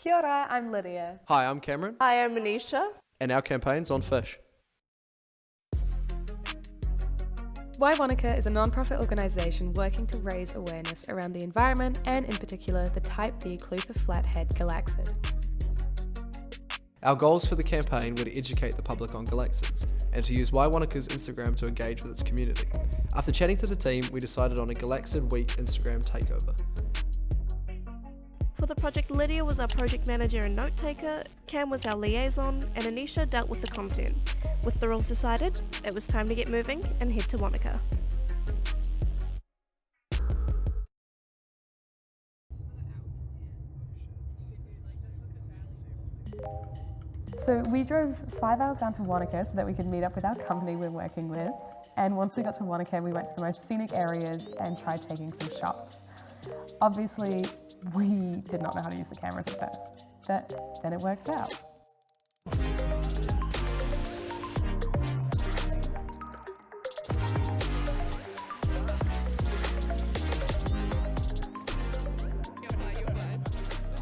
Kia ora, I'm Lydia. Hi, I'm Cameron, Hi, I'm Anisha. and our campaign's on fish. WAI Wānaka is a non-profit organisation working to raise awareness around the environment and, in particular, the type the Clutha flathead galaxid. Our goals for the campaign were to educate the public on galaxids and to use WAI Wānaka's Instagram to engage with its community. After chatting to the team, we decided on a Galaxid Week Instagram takeover. For the project, Lydia was our project manager and note taker, Cam was our liaison, and Anisha dealt with the content. With the rules decided, it was time to get moving and head to Wānaka. So we drove 5 hours down to Wānaka so that we could meet up with our company we're working with. And once we got to Wānaka, we went to the most scenic areas and tried taking some shots. Obviously, we did not know how to use the cameras at first, but then it worked out.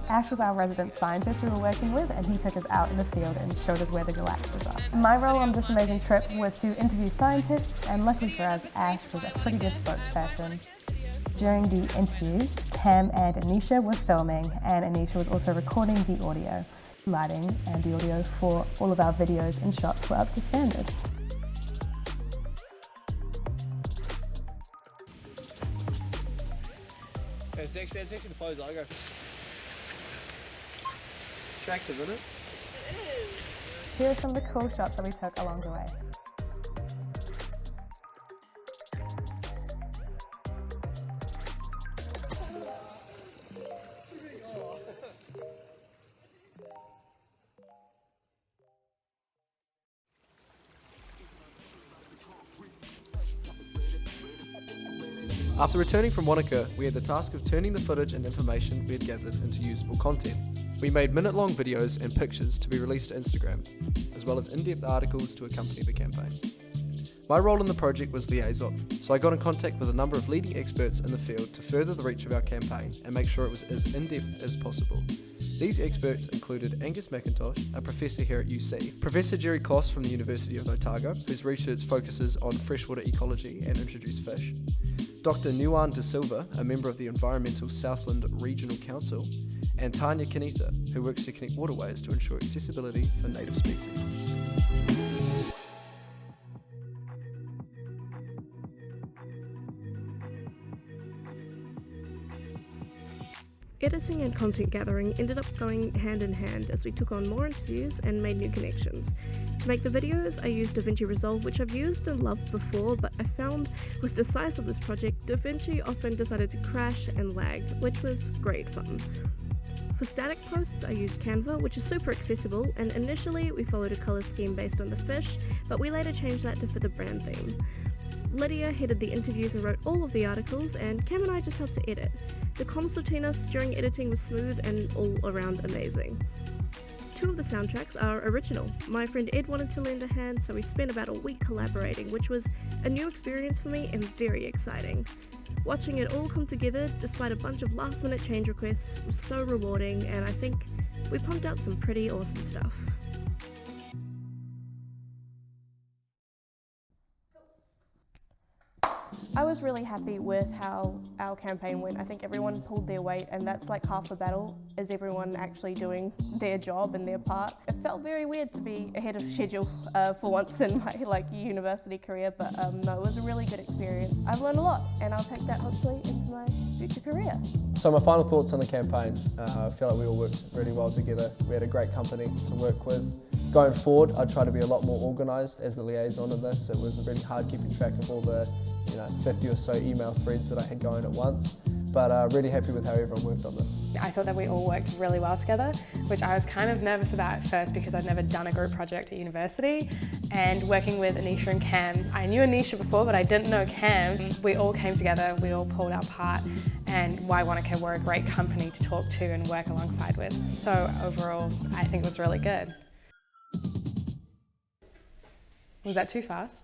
Ash was our resident scientist we were working with, and he took us out in the field and showed us where the galaxies are. My role on this amazing trip was to interview scientists, and luckily for us, Ash was a pretty good spokesperson. During the interviews, Cam and Anisha were filming, and Anisha was also recording the audio. Lighting and the audio for all of our videos and shots were up to standard. That's actually the pose I go for. Attractive, isn't it? Here are some of the cool shots that we took along the way. After returning from Wānaka, we had the task of turning the footage and information we had gathered into usable content. We made minute-long videos and pictures to be released to Instagram, as well as in-depth articles to accompany the campaign. My role in the project was liaison, so I got in contact with a number of leading experts in the field to further the reach of our campaign and make sure it was as in-depth as possible. These experts included Angus McIntosh, a professor here at UC, Professor Jerry Kloss from the University of Otago, whose research focuses on freshwater ecology and introduced fish, Dr. Nuan De Silva, a member of the Environmental Southland Regional Council, and Tanya Kanita, who works to connect waterways to ensure accessibility for native species. Editing and content gathering ended up going hand in hand as we took on more interviews and made new connections. To make the videos, I used DaVinci Resolve, which I've used and loved before, but I found with the size of this project, DaVinci often decided to crash and lag, which was great fun. For static posts, I used Canva, which is super accessible, and initially we followed a colour scheme based on the fish, but we later changed that to fit the brand theme. Lydia headed the interviews and wrote all of the articles, and Cam and I just helped to edit. The comms between us during editing was smooth and all around amazing. 2 of the soundtracks are original. My friend Ed wanted to lend a hand, so we spent about a week collaborating, which was a new experience for me and very exciting. Watching it all come together, despite a bunch of last-minute change requests, was so rewarding, and I think we pumped out some pretty awesome stuff. I was really happy with how our campaign went. I think everyone pulled their weight, and that's like half the battle, is everyone actually doing their job and their part. It felt very weird to be ahead of schedule for once in my university career, but no, it was a really good experience. I've learned a lot, and I'll take that hopefully into my future career. So my final thoughts on the campaign. I feel like we all worked really well together. We had a great company to work with. Going forward, I'd try to be a lot more organised as the liaison in this. It was really hard keeping track of all the 50 or so email threads that I had going at once, but really happy with how everyone worked on this. I thought that we all worked really well together, which I was kind of nervous about at first because I'd never done a group project at university, and working with Anisha and Cam. I knew Anisha before, but I didn't know Cam. We all came together, we all pulled our part, and WAI Wānaka were a great company to talk to and work alongside with. So overall, I think it was really good. Was that too fast?